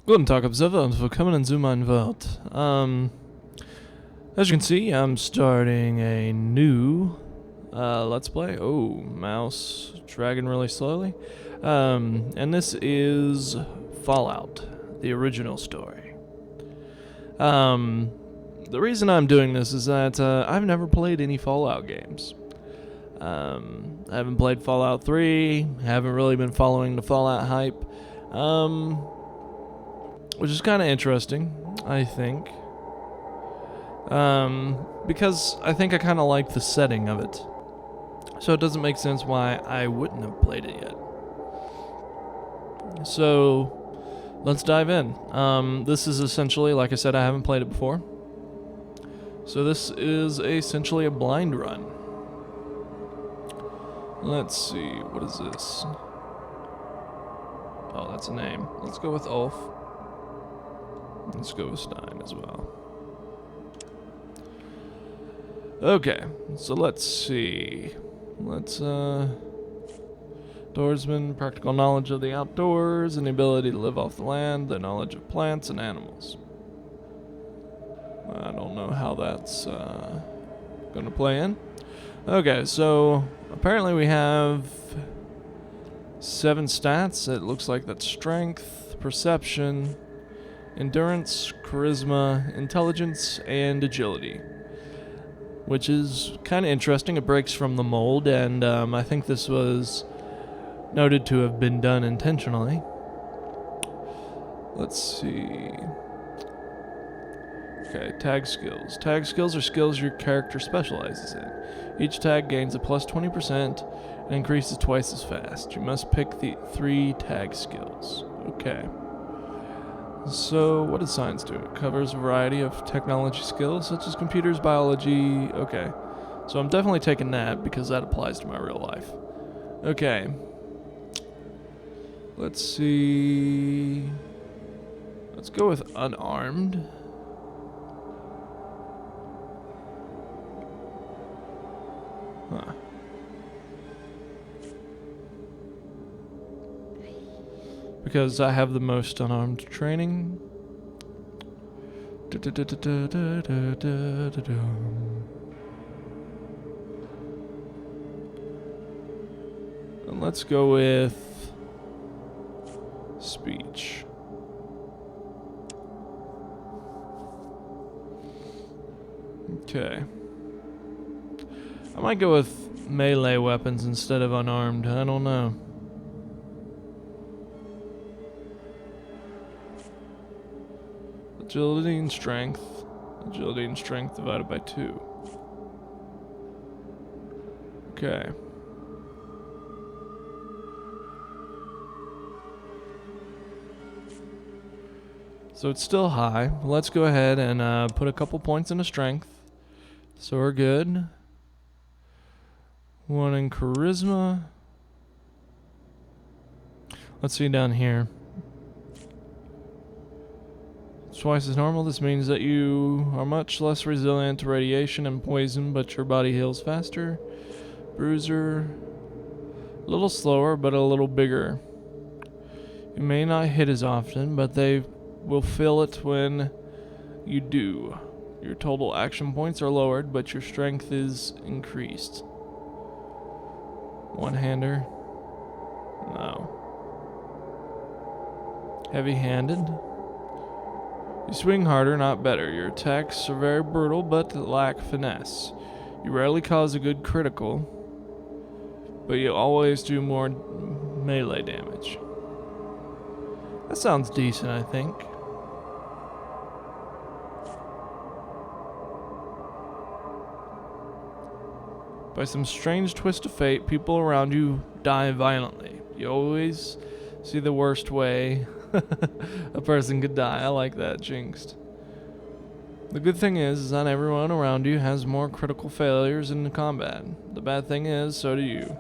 Guten Tag, Observer, und willkommen in mein Welt. As you can see, I'm starting a new Let's Play. Oh, mouse dragging really slowly. And this is Fallout, the original story. The reason I'm doing this is that I've never played any Fallout games. I haven't played Fallout 3, haven't really been following the Fallout hype. Which is kind of interesting, I think. Because I think I kind of like the setting of it. So it doesn't make sense why I wouldn't have played it yet. So, let's dive in. This is essentially, like I said, I haven't played it before. So this is essentially a blind run. Let's see, what is this? Oh, that's a name. Let's go with Ulf. Let's go with Stein as well. Okay, so let's see. Outdoorsman, practical knowledge of the outdoors, and the ability to live off the land, the knowledge of plants and animals. I don't know how that's gonna play in. Okay, so apparently we have 7 stats. It looks like that's strength, perception, endurance, charisma, intelligence, and agility. Which is kind of interesting. It breaks from the mold, and I think this was noted to have been done intentionally. Let's see. Okay, tag skills. Tag skills are skills your character specializes in. Each tag gains a plus 20% and increases twice as fast. You must pick the 3 tag skills. Okay. So, what does science do? It covers a variety of technology skills, such as computers, biology. Okay. So, I'm definitely taking that because that applies to my real life. Okay. Let's see. Let's go with unarmed. Huh. Because I have the most unarmed training. And let's go with speech. Okay. I might go with melee weapons instead of unarmed. I don't know. Agility and strength. Agility and strength divided by 2. Okay. So it's still high. Let's go ahead and put a couple points into strength. So we're good. 1 in charisma. Let's see down here. Twice as normal. This means that you are much less resilient to radiation and poison, but your body heals faster. Bruiser. A little slower, but a little bigger. You may not hit as often, but they will feel it when you do. Your total action points are lowered, but your strength is increased. One-hander. No. Heavy-handed. You swing harder, not better. Your attacks are very brutal, but lack finesse. You rarely cause a good critical, but you always do more melee damage. That sounds decent, I think. By some strange twist of fate, people around you die violently. You always see the worst way a person could die. I like that, jinxed. The good thing is not everyone around you has more critical failures in the combat. The bad thing is, so do you.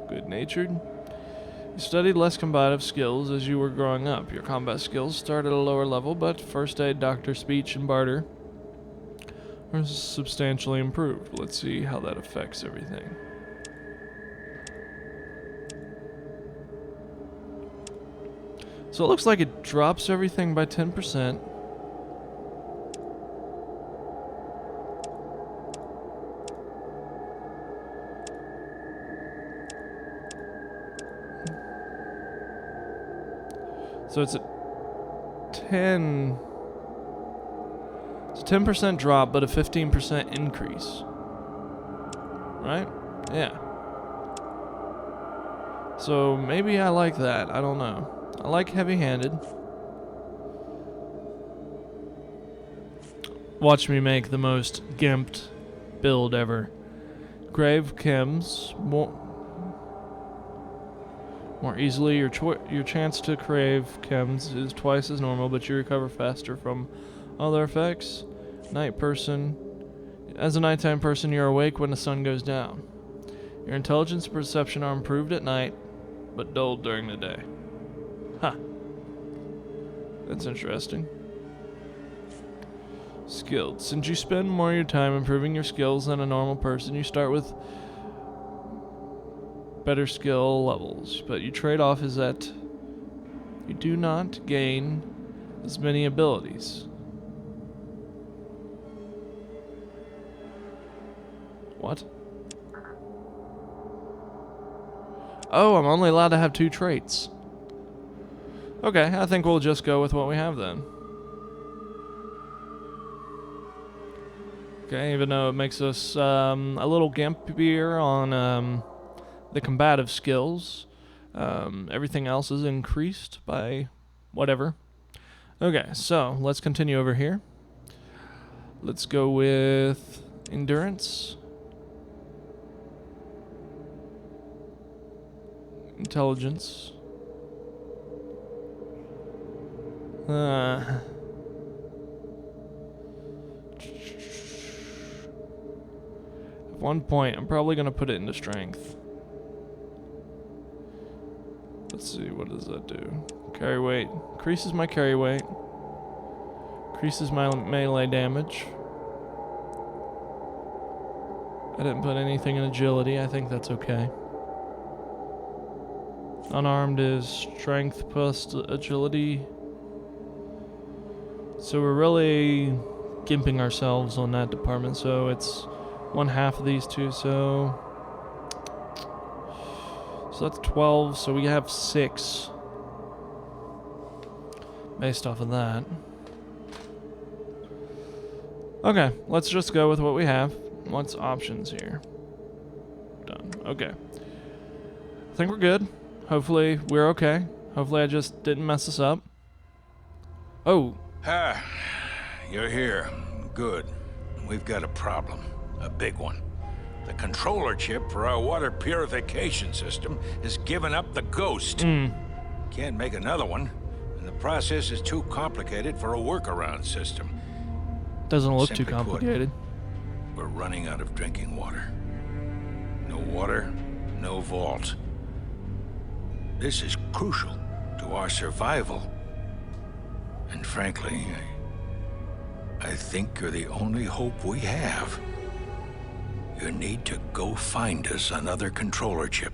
Good-natured. You studied less combative skills as you were growing up. Your combat skills start at a lower level, but first aid, doctor, speech, and barter are substantially improved. Let's see how that affects everything. So it looks like it drops everything by 10%. So it's a 10. It's a 10% drop, but a 15% increase. Right? Yeah. So maybe I like that. I don't know. I like heavy-handed. Watch me make the most gimped build ever. Grave chems. More easily, your chance to crave chems is twice as normal, but you recover faster from other effects. Night person. As a nighttime person, you're awake when the sun goes down. Your intelligence and perception are improved at night, but dulled during the day. Huh. That's interesting. Skilled. Since you spend more of your time improving your skills than a normal person, you start with better skill levels, but you trade off is that you do not gain as many abilities. What? Oh, I'm only allowed to have 2 traits. Okay, I think we'll just go with what we have then. Okay, even though it makes us a little gimpier on the combative skills, everything else is increased by whatever. Okay, so let's continue over here. Let's go with endurance. Intelligence. At one point, I'm probably going to put it into strength. Let's see, what does that do? Carry weight. Increases my carry weight. Increases my melee damage. I didn't put anything in agility. I think that's okay. Unarmed is strength plus agility. So we're really gimping ourselves on that department. So it's 1/2 of these two. So that's 12. So we have 6 based off of that. Okay, let's just go with what we have. What's options here? Done. Okay. I think we're good. Hopefully we're okay. Hopefully I just didn't mess this up. Oh. Ah, you're here. Good. We've got a problem. A big one. The controller chip for our water purification system has given up the ghost. Can't make another one, and the process is too complicated for a workaround system. Doesn't look too Simply put, complicated. we're running out of drinking water. No water, no vault. This is crucial to our survival. And frankly, I think you're the only hope we have. You need to go find us another controller chip.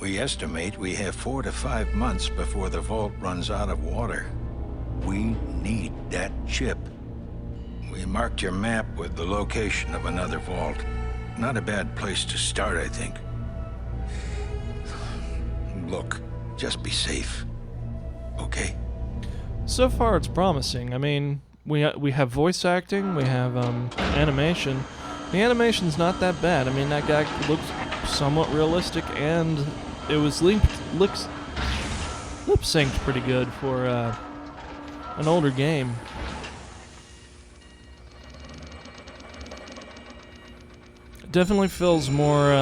We estimate we have 4 to 5 months before the vault runs out of water. We need that chip. We marked your map with the location of another vault. Not a bad place to start, I think. Look, just be safe. Okay? So far it's promising. I mean, we have voice acting, we have animation. The animation's not that bad. I mean, that guy looks somewhat realistic, and it was lip-synced pretty good for an older game. It definitely feels more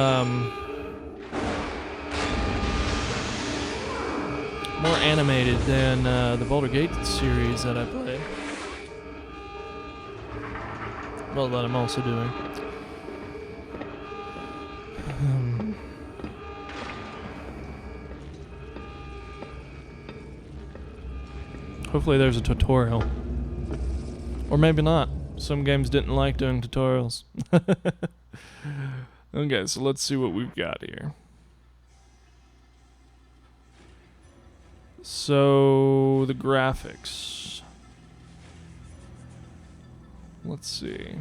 animated than the Baldur's Gate series that I played. Well, that I'm also doing. Hopefully there's a tutorial. Or maybe not. Some games didn't like doing tutorials. Okay, so let's see what we've got here. So the graphics. Let's see.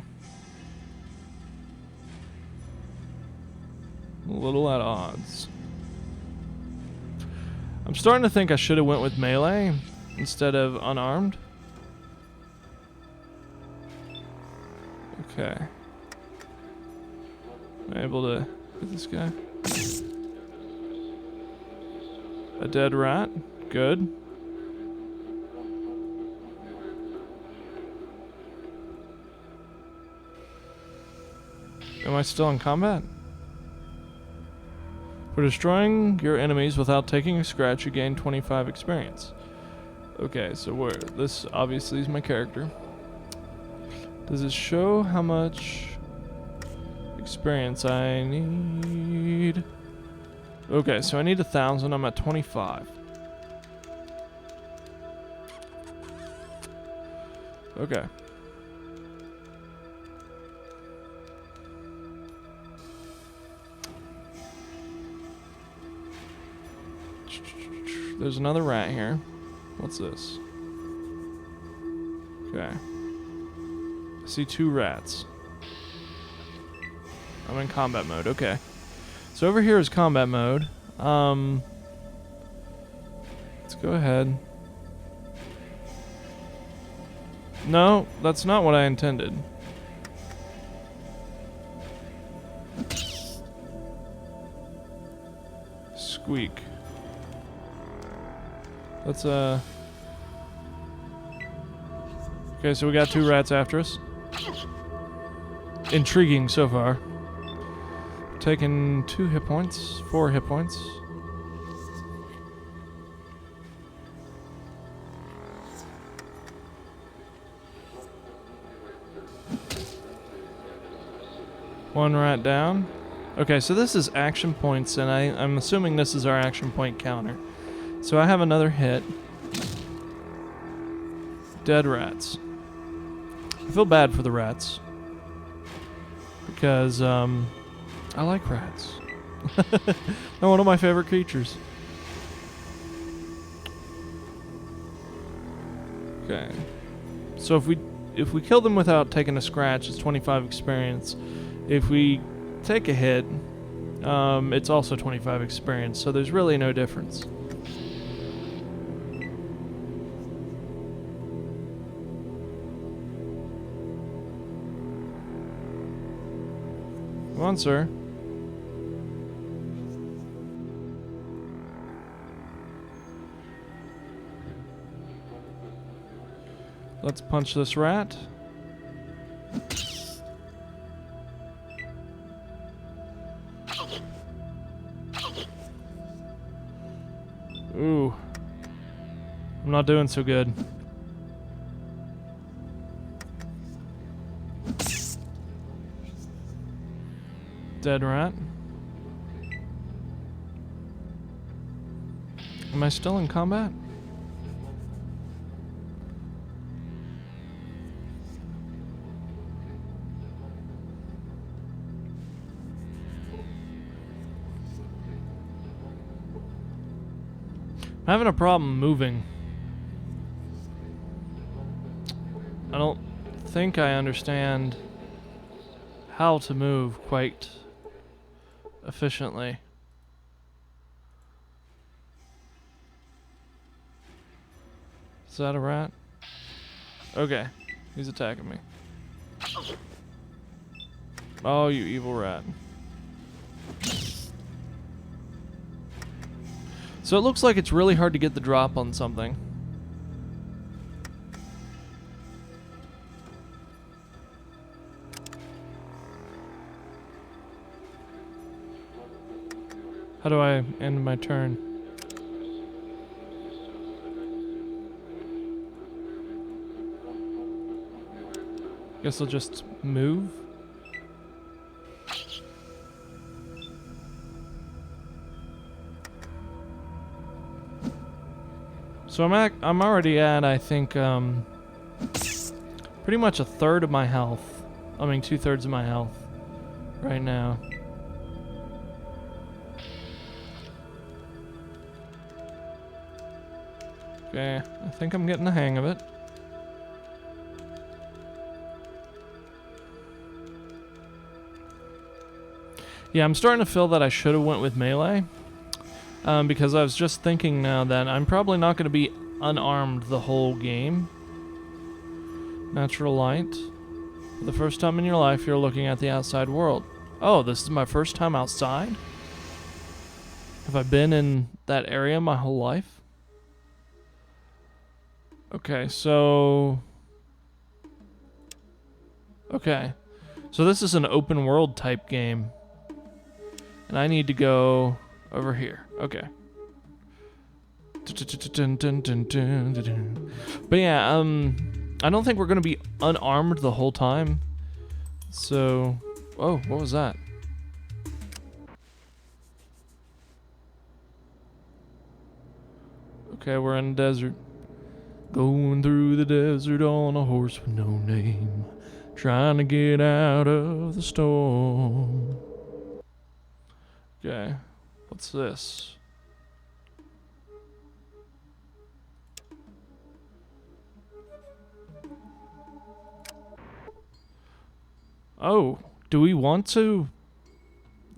A little at odds. I'm starting to think I should have went with melee instead of unarmed. Okay. Am I able to hit this guy? A dead rat. Good. Am I still in combat? For destroying your enemies without taking a scratch, you gain 25 experience. Okay, so this obviously is my character. Does it show how much experience I need? Okay, so I need 1,000. I'm at 25. Okay. There's another rat here. What's this? Okay. I see 2 rats. I'm in combat mode. Okay. So over here is combat mode. Let's go ahead. No, that's not what I intended. Squeak. Let's Okay, so we got 2 rats after us. Intriguing so far. Taking 2 hit points, 4 hit points. One rat down. Okay, so this is action points, and I'm assuming this is our action point counter. So I have another hit. Dead rats. I feel bad for the rats. Because, I like rats. They're one of my favorite creatures. Okay. So if we kill them without taking a scratch, it's 25 experience. If we take a hit, it's also 25 experience, so there's really no difference. Come on, sir. Let's punch this rat. Ooh. I'm not doing so good. Dead rat. Am I still in combat? I'm having a problem moving. I don't think I understand how to move quite efficiently. Is that a rat? Okay, he's attacking me. Oh, you evil rat. So it looks like it's really hard to get the drop on something. How do I end my turn? Guess I'll just move. So I'm already at, I think, pretty much 1/3 of my health. I mean, 2/3 of my health right now. Okay, I think I'm getting the hang of it. Yeah, I'm starting to feel that I should have went with melee. Because I was just thinking now that I'm probably not going to be unarmed the whole game. Natural light. For the first time in your life, you're looking at the outside world. Oh, this is my first time outside? Have I been in that area my whole life? Okay, so... Okay. So this is an open world type game. And I need to go over here. Okay. But yeah, I don't think we're gonna be unarmed the whole time. So, oh, what was that? Okay, we're in the desert. Going through the desert on a horse with no name. Trying to get out of the storm. Okay, what's this? Oh, do we want to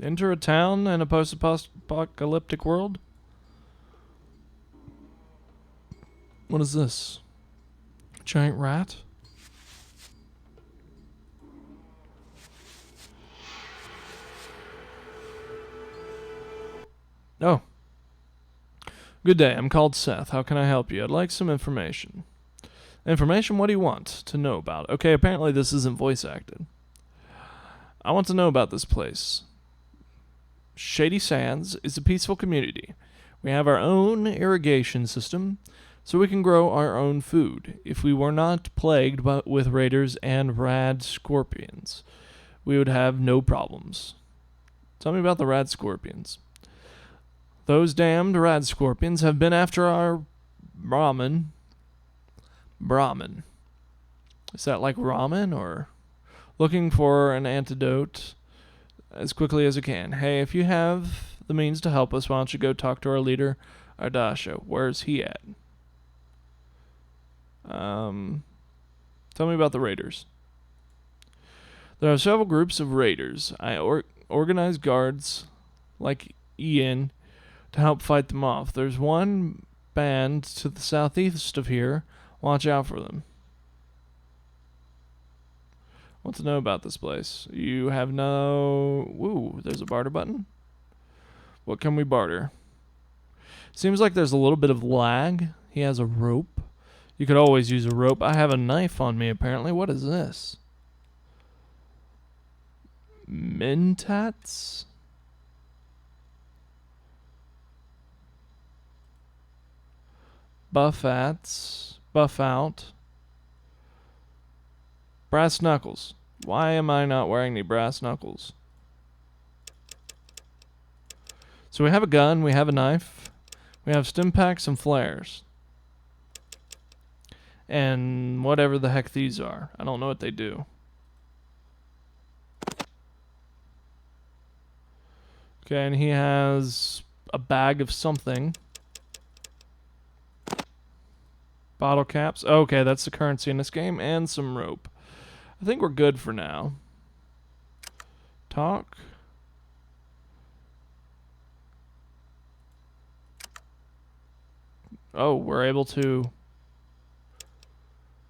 enter a town in a post-apocalyptic world? What is this? Giant rat? Oh. Good day, I'm called Seth. How can I help you? I'd like some information. Information? What do you want to know about? Okay, apparently this isn't voice acted. I want to know about this place. Shady Sands is a peaceful community. We have our own irrigation system, so we can grow our own food. If we were not plagued with raiders and rad scorpions, we would have no problems. Tell me about the rad scorpions. Those damned rad scorpions have been after our Brahmin. Brahmin. Is that like ramen or? Looking for an antidote as quickly as I can. Hey, if you have the means to help us, why don't you go talk to our leader, Ardasha? Where's he at? Tell me about the raiders. There are several groups of raiders. I organize guards like Ian to help fight them off. There's one band to the southeast of here. Watch out for them. Want to know about this place? You have no... Ooh, there's a barter button. What can we barter? Seems like there's a little bit of lag. He has a rope. You could always use a rope. I have a knife on me, apparently. What is this? Mentats? Buffats. Buff out. Brass knuckles. Why am I not wearing the brass knuckles? So we have a gun, we have a knife, we have stim packs and flares. And whatever the heck these are. I don't know what they do. Okay, and he has a bag of something. Bottle caps. Okay, that's the currency in this game. And some rope. I think we're good for now. Talk. Oh, we're able to...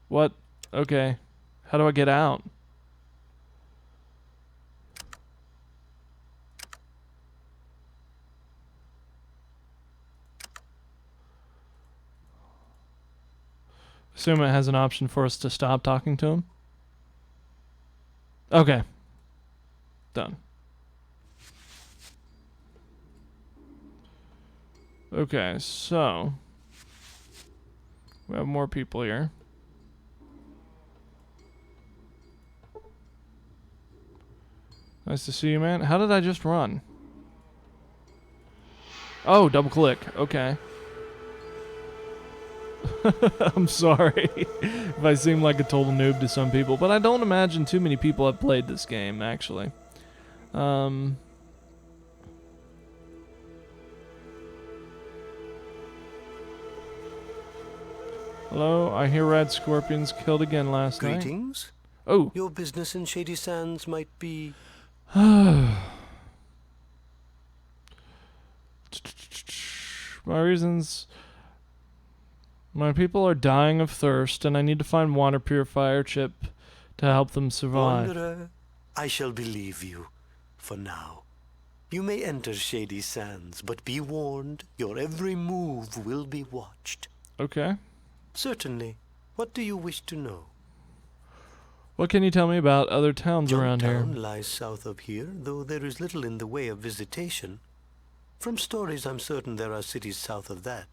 What? Okay. How do I get out? Assume it has an option for us to stop talking to him. Okay. Done. Okay, so... we have more people here. Nice to see you, man. How did I just run? Oh, double click. Okay. I'm sorry if I seem like a total noob to some people, but I don't imagine too many people have played this game, actually. Hello, I hear red scorpions killed again last night. Greetings. Oh. Your business in Shady Sands might be... My reasons... My people are dying of thirst, and I need to find water purifier chip to help them survive. Wanderer, I shall believe you, for now. You may enter Shady Sands, but be warned, your every move will be watched. Okay. Certainly. What do you wish to know? What can you tell me about other towns around here? Junktown lies south of here, though there is little in the way of visitation. From stories, I'm certain there are cities south of that.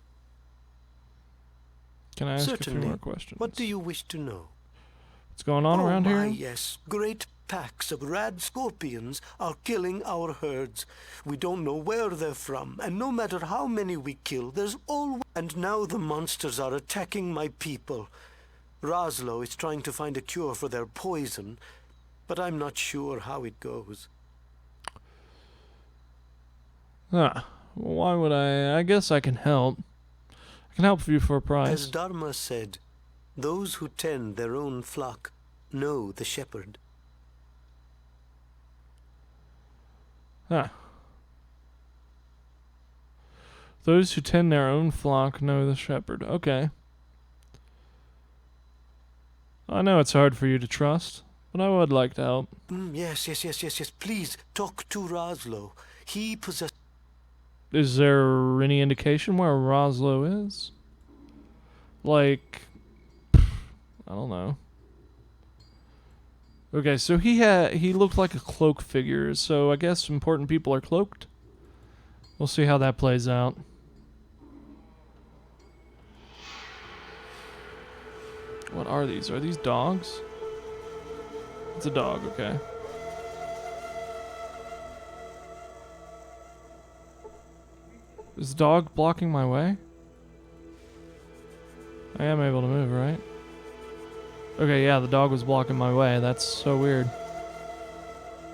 Can I ask Certainly. a few more questions? What do you wish to know? What's going on around my, here? Yes. Great packs of rad scorpions are killing our herds. We don't know where they're from, and no matter how many we kill, there's always... And now the monsters are attacking my people. Roslo is trying to find a cure for their poison, but I'm not sure how it goes. Ah, well, why would I? I guess I can help. I can help you for a price. As Dharma said, those who tend their own flock know the shepherd. Ah. Those who tend their own flock know the shepherd. Okay. I know it's hard for you to trust, but I would like to help. Yes. Please, talk to Roslo. He possesses... Is there any indication where Roslo is? Like, I don't know. Okay, so he looked like a cloak figure, so I guess important people are cloaked. We'll see how that plays out. What are these? Are these dogs? It's a dog, okay. Is the dog blocking my way? I am able to move, right? Okay, yeah, the dog was blocking my way. That's so weird.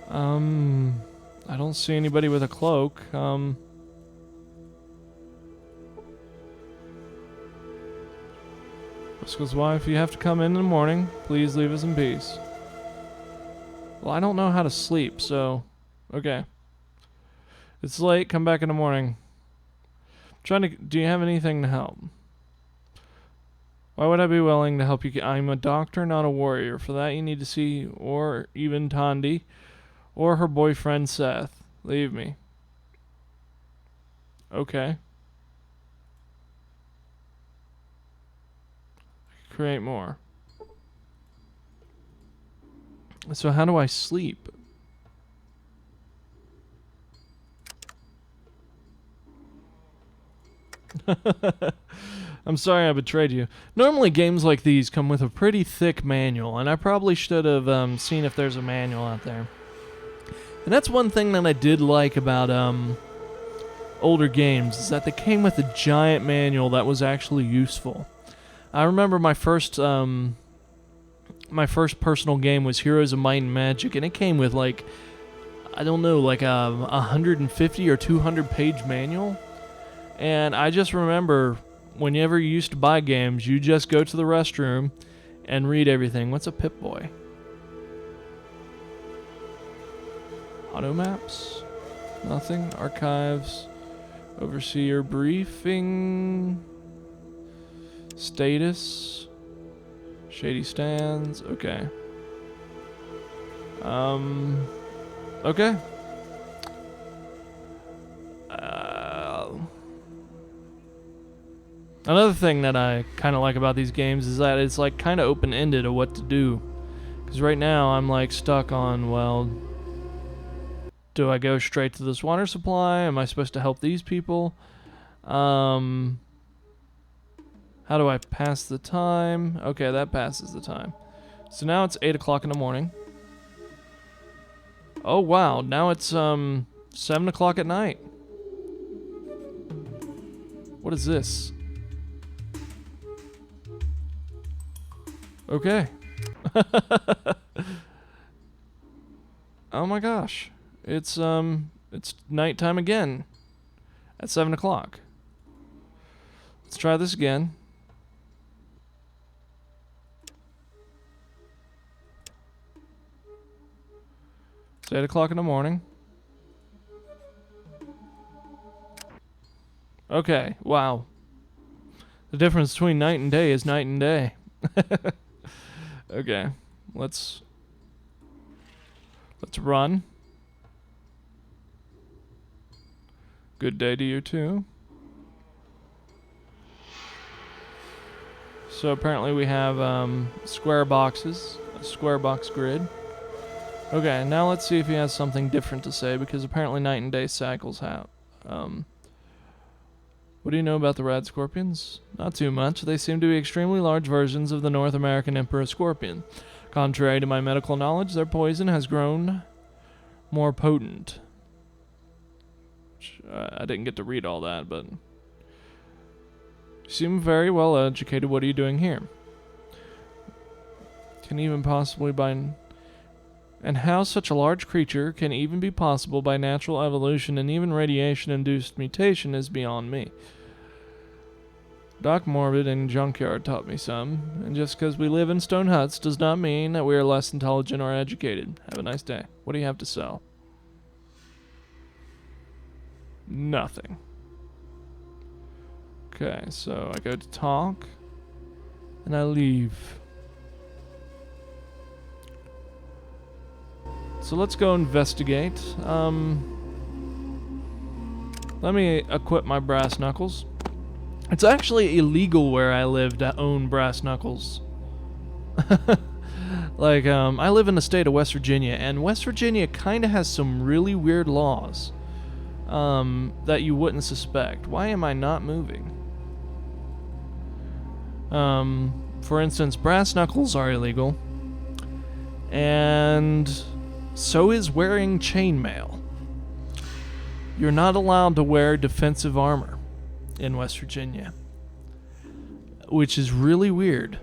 I don't see anybody with a cloak. Whiskle's wife, you have to come in the morning. Please leave us in peace. Well, I don't know how to sleep, so... Okay. It's late, come back in the morning. Do you have anything to help? Why would I be willing to help you? I'm a doctor, not a warrior. For that you need to see, or even Tandi, or her boyfriend Seth. Leave me. Okay. Create more. So how do I sleep? I'm sorry I betrayed you. Normally games like these come with a pretty thick manual, and I probably should have seen if there's a manual out there. And that's one thing that I did like about older games, is that they came with a giant manual that was actually useful. I remember my first personal game was Heroes of Might and Magic, and it came with like, I don't know, like a 150 or 200 page manual. And I just remember, whenever you used to buy games, you just go to the restroom and read everything. What's a Pip-Boy? Auto maps? Nothing. Archives. Overseer briefing. Status. Shady Sands. Okay. Okay. Another thing that I kind of like about these games is that it's like kind of open-ended of what to do. Because right now I'm like stuck on, well, do I go straight to this water supply? Am I supposed to help these people? How do I pass the time? Okay, that passes the time. So now it's 8 o'clock in the morning. Oh wow, now it's 7 o'clock at night. What is this? Okay. Oh my gosh. It's nighttime again. At 7 o'clock. Let's try this again. It's 8 o'clock in the morning. Okay, wow. The difference between night and day is night and day. Okay, let's run. Good day to you too. So apparently we have square boxes, a square box grid. Okay, now let's see if he has something different to say, because apparently night and day cycles have. What do you know about the rad scorpions? Not too much. They seem to be extremely large versions of the North American emperor scorpion. Contrary to my medical knowledge, their poison has grown more potent. I didn't get to read all that, but... You seem very well educated. What are you doing here? Can even possibly by... And how such a large creature can even be possible by natural evolution and even radiation-induced mutation is beyond me. Doc Morbid and Junkyard taught me some, and just because we live in stone huts does not mean that we are less intelligent or educated. Have a nice day. What do you have to sell? Nothing. Okay, so I go to talk, and I leave. So let's go investigate. Let me equip my brass knuckles. It's actually illegal where I live to own brass knuckles. Like, I live in the state of West Virginia, and West Virginia kind of has some really weird laws that you wouldn't suspect. Why am I not moving? For instance, brass knuckles are illegal, and so is wearing chainmail. You're not allowed to wear defensive armor in West Virginia, which is really weird.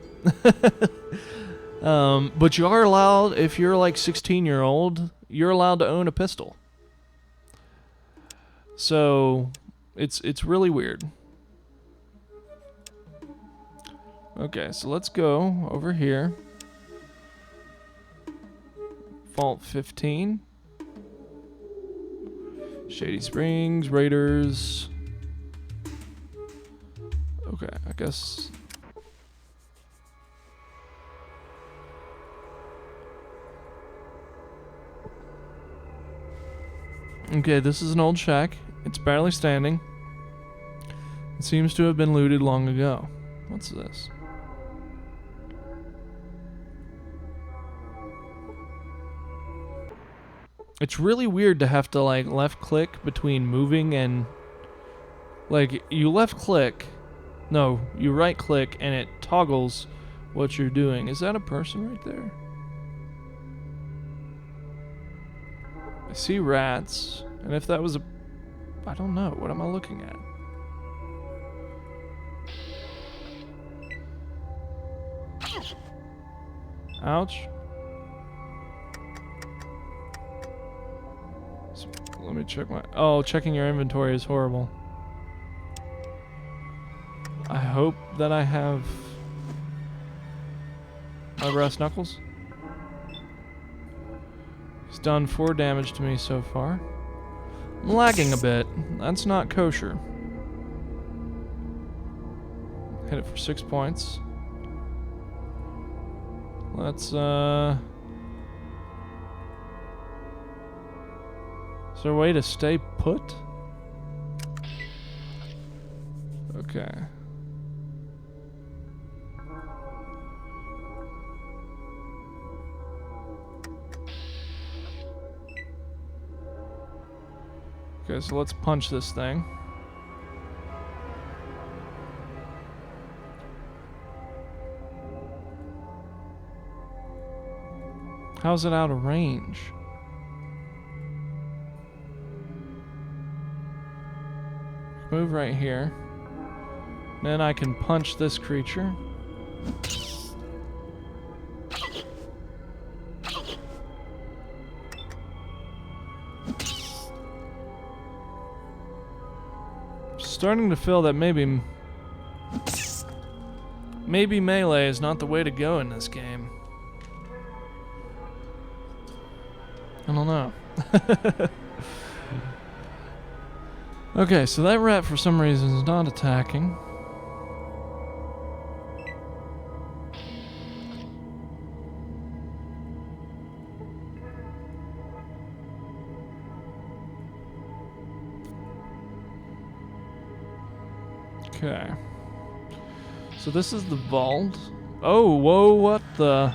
But you are allowed, if you're like 16-year-old, you're allowed to own a pistol. So it's really weird. Okay, so let's go over here. Vault 15. Shady Springs, Raiders. Okay, I guess. Okay, this is an old shack. It's barely standing. It seems to have been looted long ago. What's this? It's really weird to have to like left click between moving and like you left click. No, you right click and it toggles what you're doing. Is that a person right there? I see rats, and if that was a... I don't know. What am I looking at? Ouch. Let me check my... Oh, checking your inventory is horrible. I hope that I have my brass knuckles. He's done 4 damage to me so far. I'm lagging a bit. That's not kosher. Hit it for 6 points. Let's, Is there a way to stay put? Okay. Okay, so let's punch this thing. How's it out of range? Move right here. Then I can punch this creature. Starting to feel that maybe melee is not the way to go in this game. I don't know. Okay, so that rat for some reason is not attacking. Okay. So this is the vault. Oh, whoa, what the?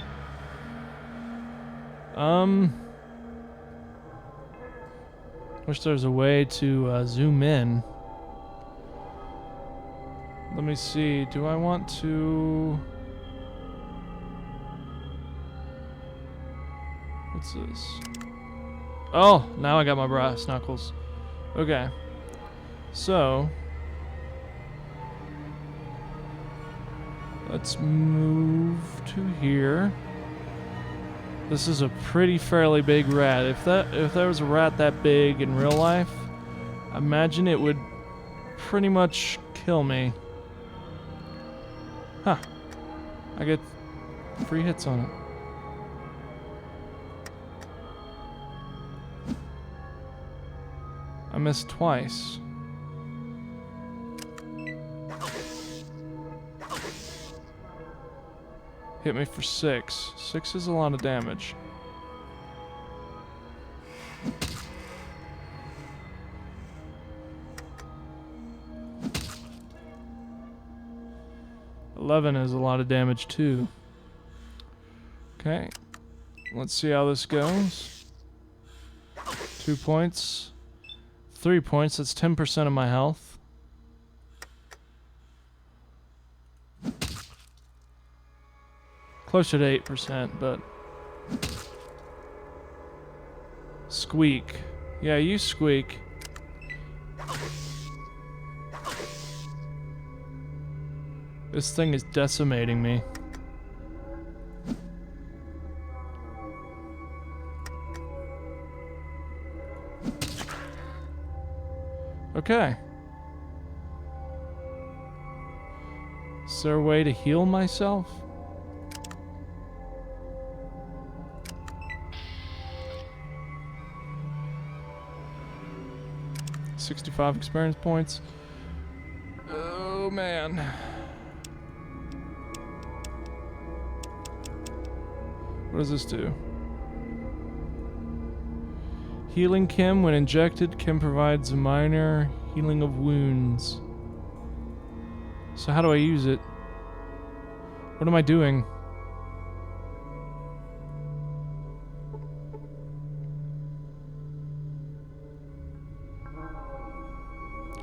Wish there's a way to zoom in. Let me see. Do I want to? What's this? Oh, now I got my brass knuckles. Okay. So let's move to here. This is a fairly big rat. If there was a rat that big in real life, I imagine it would pretty much kill me. Huh. I get free hits on it. I missed twice. Hit me for 6. 6 is a lot of damage. $11 is a lot of damage too. Okay, let's see how this goes. 2 points, 3 points. That's 10% of my health. Closer to 8%, but squeak. Yeah, you squeak. This thing is decimating me. Okay. Is there a way to heal myself? $65 experience points. Oh man. What does this do? Healing Chem, when injected, Chem provides a minor healing of wounds. So how do I use it? What am I doing?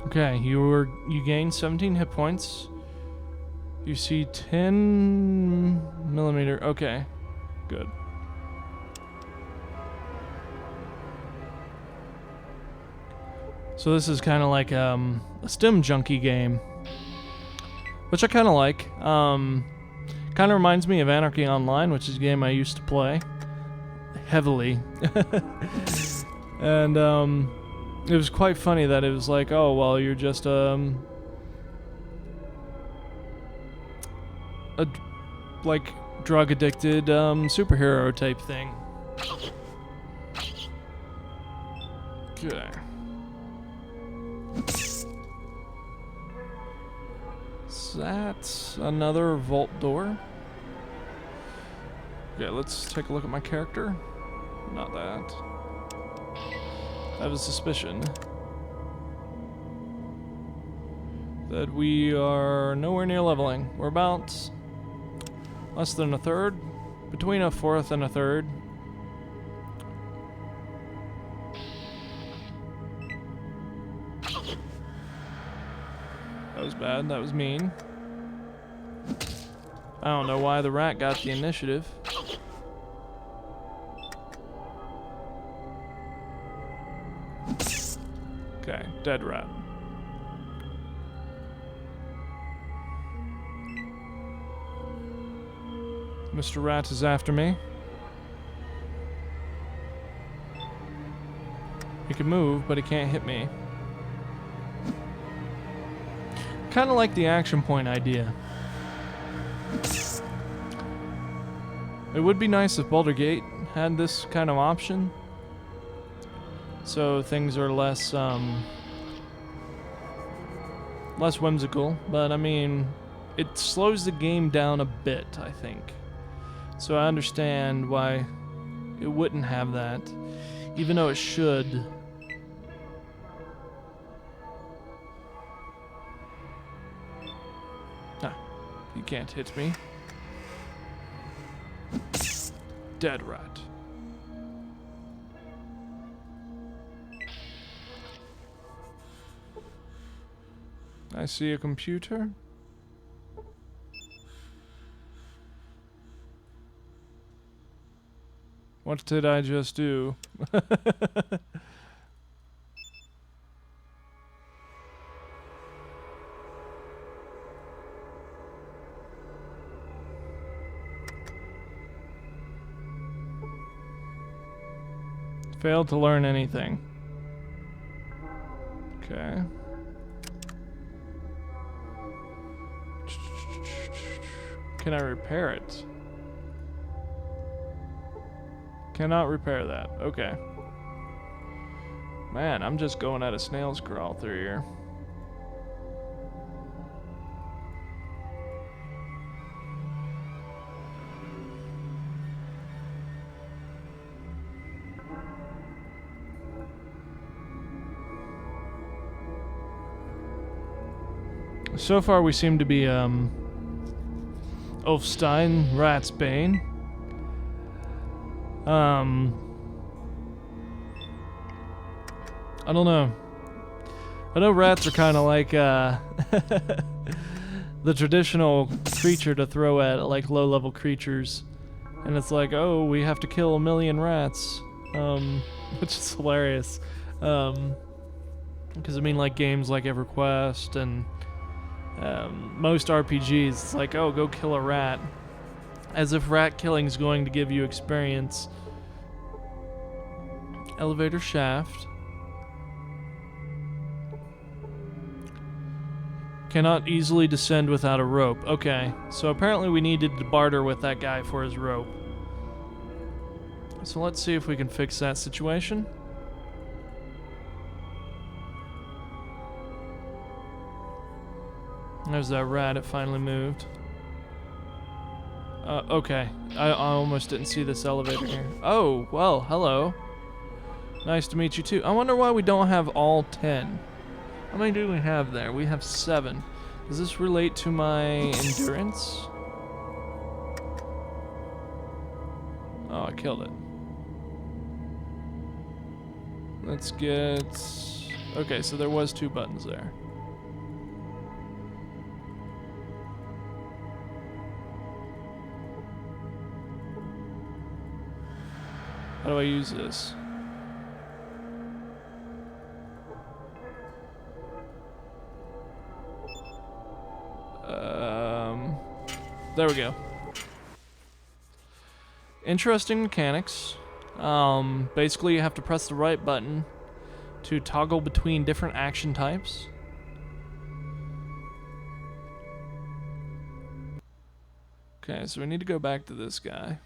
Okay, you gain 17 hit points. You see 10 millimeter. Okay, good. So this is kind of like a stim junkie game, which I kind of like. Kind of reminds me of Anarchy Online, which is a game I used to play heavily. And it was quite funny that it was like, oh, well, you're just a like drug addicted superhero type thing. Okay. Is that another vault door? Okay, let's take a look at my character. Not that. I have a suspicion that we are nowhere near leveling. We're about less than a third, between a fourth and a third. That was bad, that was mean. I don't know why the rat got the initiative. Okay, dead rat. Mr. Rat is after me. He can move, but he can't hit me. Kind of like the action point idea. It would be nice if Baldur's Gate had this kind of option. so things are less less whimsical. But I mean, it slows the game down a bit, I think. So I understand why it wouldn't have that, even though it should. Ah, you can't hit me. Dead rat. I see a computer. What did I just do? Failed to learn anything. Okay. Can I repair it? Cannot repair that. Okay. Man, I'm just going at a snail's crawl through here. So far we seem to be Ulfstein, Ratsbane. I don't know. I know rats are kind of like the traditional creature to throw at like low-level creatures, and it's like, oh, we have to kill 1 million rats, which is hilarious. Because I mean, like games like EverQuest and most RPGs, it's like, oh, go kill a rat, as if rat killing is going to give you experience. Elevator shaft. Cannot easily descend without a rope. Okay, so apparently we needed to barter with that guy for his rope. So let's see if we can fix that situation. There's that rat, it finally moved. Okay, I almost didn't see this elevator here. Oh, well, hello. Nice to meet you too. I wonder why we don't have all 10. How many do we have there? We have 7. Does this relate to my endurance? Oh, I killed it. Let's get... Okay, so there was 2 buttons there. How do I use this? There we go. Interesting mechanics. Basically you have to press the right button to toggle between different action types. Okay, so we need to go back to this guy.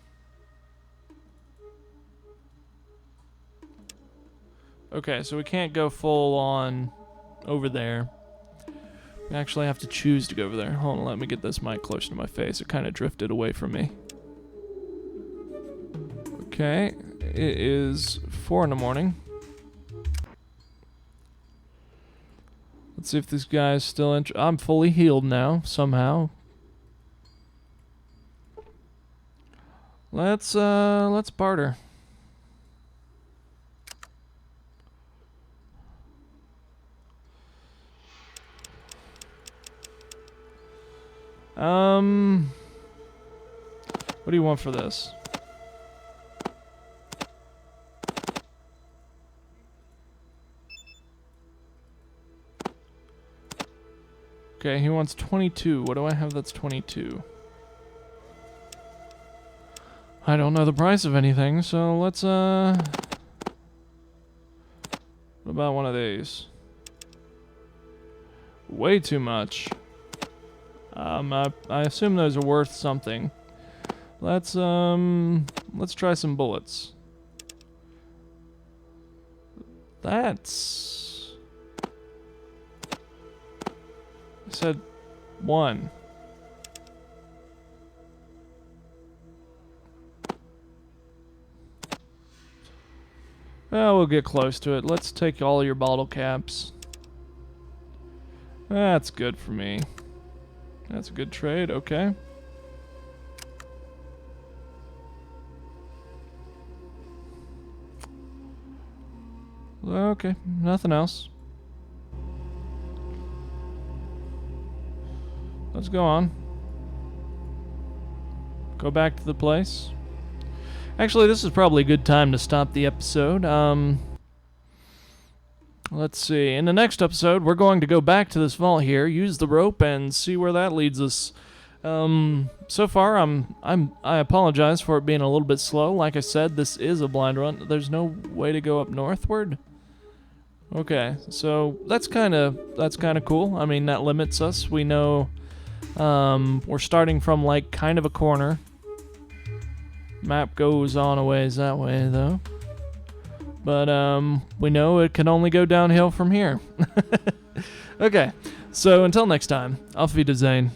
Okay, so we can't go full on over there. We actually have to choose to go over there. Hold on, let me get this mic closer to my face. It kind of drifted away from me. Okay, it is 4 in the morning. Let's see if this guy is still I'm fully healed now, somehow. Let's barter. What do you want for this? Okay, he wants 22. What do I have that's 22? I don't know the price of anything, so let's, what about one of these? Way too much. I assume those are worth something. Let's try some bullets. That's... I said 1. Well, we'll get close to it. Let's take all your bottle caps. That's good for me. That's a good trade, okay. Okay, nothing else. Let's go on. Go back to the place. Actually, this is probably a good time to stop the episode. Let's see. In the next episode, we're going to go back to this vault here, use the rope, and see where that leads us. So far, I apologize for it being a little bit slow. Like I said, this is a blind run. There's no way to go up northward. Okay, so that's kind of cool. I mean, that limits us. We know we're starting from like kind of a corner. Map goes on a ways that way though. But we know it can only go downhill from here. Okay, so until next time, Auf Wiedersehen.